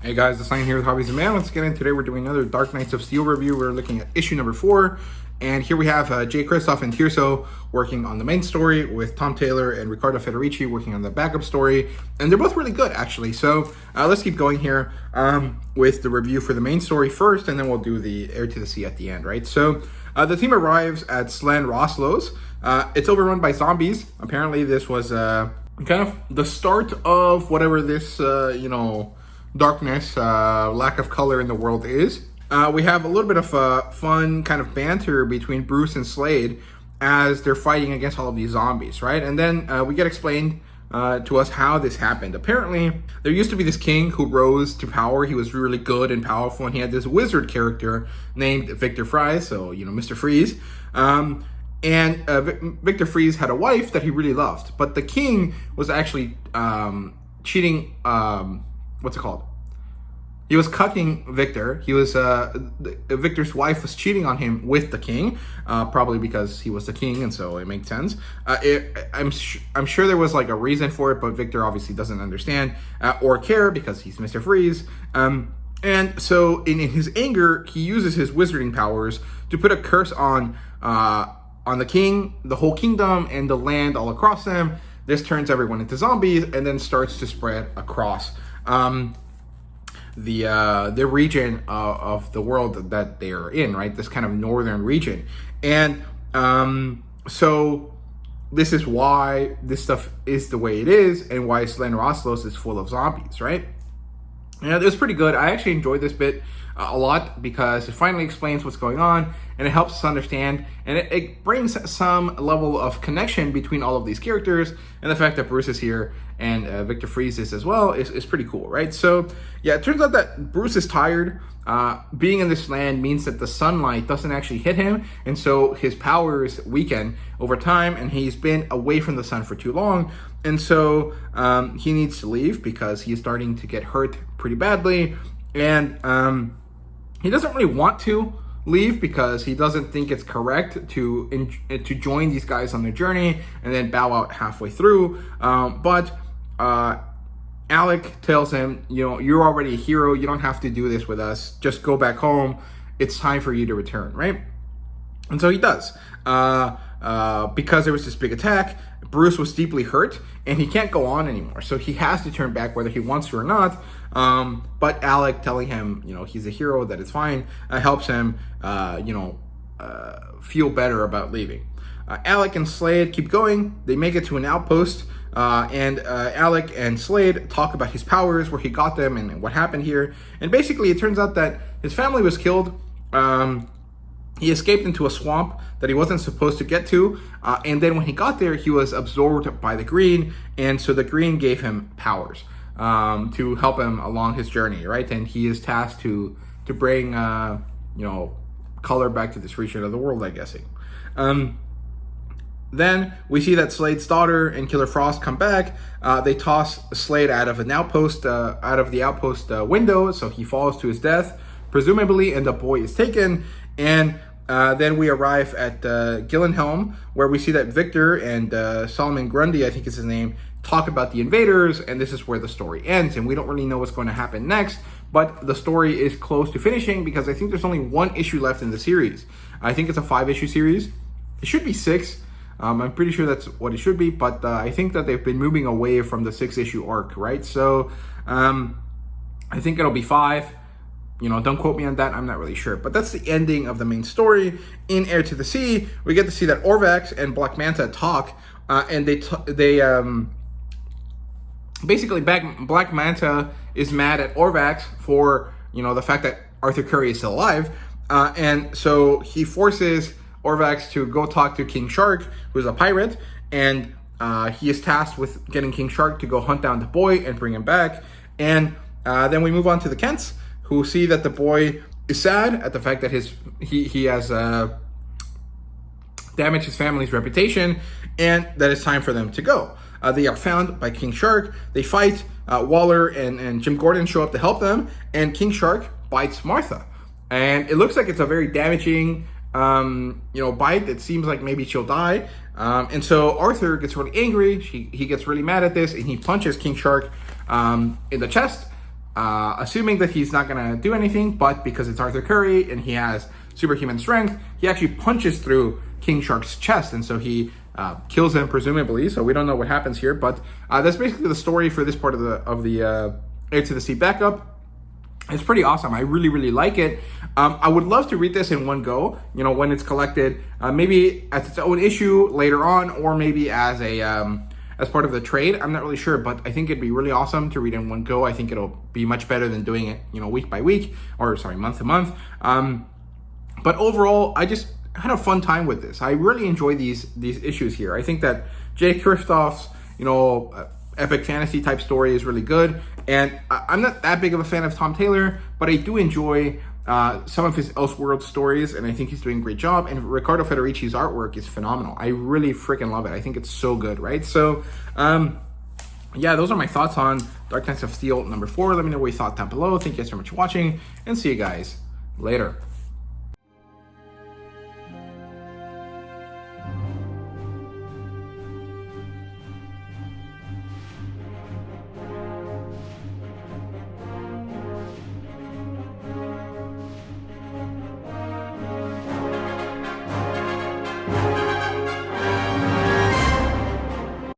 Hey guys, it's Lion here with HobbiesofaMan. Once again, today we're doing another Dark Knights of Steel review. We're looking at issue number 4. And here we have Jay Kristoff and Tirso working on the main story, with Tom Taylor and Riccardo Federici working on the backup story. And they're both really good, actually. So let's keep going here with the review for the main story first, and then we'll do the Heir to the Sea at the end, right? So the team arrives at Slan Rosslow's. It's overrun by zombies. Apparently this was kind of the start of whatever this, darkness, lack of color in the world is. We have a little bit of fun kind of banter between Bruce and Slade as they're fighting against all of these zombies, right? And then we get explained to us how this happened. Apparently, there used to be this king who rose to power. He was really good and powerful, and he had this wizard character named Victor Fries, so, Mr. Freeze. Victor Freeze had a wife that he really loved, but the king was actually cheating. What's it called? He was cucking Victor. He was Victor's wife was cheating on him with the king, probably because he was the king, and so it makes sense. I'm sure there was like a reason for it, but Victor obviously doesn't understand or care because he's Mr. Freeze. And so in his anger, he uses his wizarding powers to put a curse on the king, the whole kingdom, and the land all across them. This turns everyone into zombies and then starts to spread across the region of the world that they are in, right? This kind of northern region. And so this is why this stuff is the way it is, and why Slan Rosslow's is full of zombies, right? Yeah, it was pretty good. I actually enjoyed this bit a lot because it finally explains what's going on, and it helps us understand, and it brings some level of connection between all of these characters, and the fact that Bruce is here and Victor Freeze is as well is pretty cool, right? So yeah, it turns out that Bruce is tired. Being in this land means that the sunlight doesn't actually hit him, and so his powers weaken over time, and he's been away from the sun for too long, and so he needs to leave because he's starting to get hurt pretty badly, and he doesn't really want to leave because he doesn't think it's correct to join these guys on their journey and then bow out halfway through. But Alec tells him, you're already a hero. You don't have to do this with us. Just go back home. It's time for you to return, right? And so he does. Because there was this big attack, Bruce was deeply hurt, and he can't go on anymore. So he has to turn back whether he wants to or not. But Alec telling him, he's a hero, that it's fine, helps him, feel better about leaving. Alec and Slade keep going. They make it to an outpost, and Alec and Slade talk about his powers, where he got them, and what happened here. And basically, it turns out that his family was killed. He escaped into a swamp that he wasn't supposed to get to, and then when he got there, he was absorbed by the green, and so the green gave him powers to help him along his journey, right? And he is tasked to bring color back to this region of the world, I'm guessing. Then we see that Slade's daughter and Killer Frost come back. They toss Slade out of the outpost window, so he falls to his death, presumably, and the boy is taken. And then we arrive at Gillenhelm, where we see that Victor and Solomon Grundy, I think is his name, talk about the invaders, and this is where the story ends. And we don't really know what's going to happen next, but the story is close to finishing because I think there's only one issue left in the series. I think it's a 5-issue series. It should be 6. I'm pretty sure that's what it should be, but I think that they've been moving away from the 6-issue arc, right? So I think it'll be 5. Don't quote me on that. I'm not really sure. But that's the ending of the main story. In Heir to the Sea, we get to see that Orvax and Black Manta talk, and basically Black Manta is mad at Orvax for the fact that Arthur Curry is still alive, and so he forces Orvax to go talk to King Shark, who's a pirate, and he is tasked with getting King Shark to go hunt down the boy and bring him back. And then we move on to the Kents, who see that the boy is sad at the fact that he has damaged his family's reputation, and that it's time for them to go. They are found by King Shark. They fight. Waller and Jim Gordon show up to help them, and King Shark bites Martha. And it looks like it's a very damaging bite. It seems like maybe she'll die. And so Arthur gets really angry. He gets really mad at this, and he punches King Shark in the chest, assuming that he's not gonna do anything, but because it's Arthur Curry and he has superhuman strength, he actually punches through King Shark's chest, and so he kills him, presumably. So we don't know what happens here, but that's basically the story for this part of the Heir to the Sea backup. It's pretty awesome. I really, really like it. I would love to read this in one go, you know, when it's collected, maybe as its own issue later on, or maybe as part of the trade. I'm not really sure, but I think it'd be really awesome to read in one go. I think it'll be much better than doing it, you know, week by week, or sorry, month to month. But overall, I just had a fun time with this. I really enjoy these issues here. I think that Jay Kristoff's, you know, epic fantasy type story is really good. And I'm not that big of a fan of Tom Taylor, but I do enjoy some of his Elseworlds stories, and I think he's doing a great job. And Riccardo Federici's artwork is phenomenal. I really freaking love it. I think it's so good, right? So, yeah, those are my thoughts on Dark Knights of Steel number 4. Let me know what you thought down below. Thank you guys so much for watching, and see you guys later.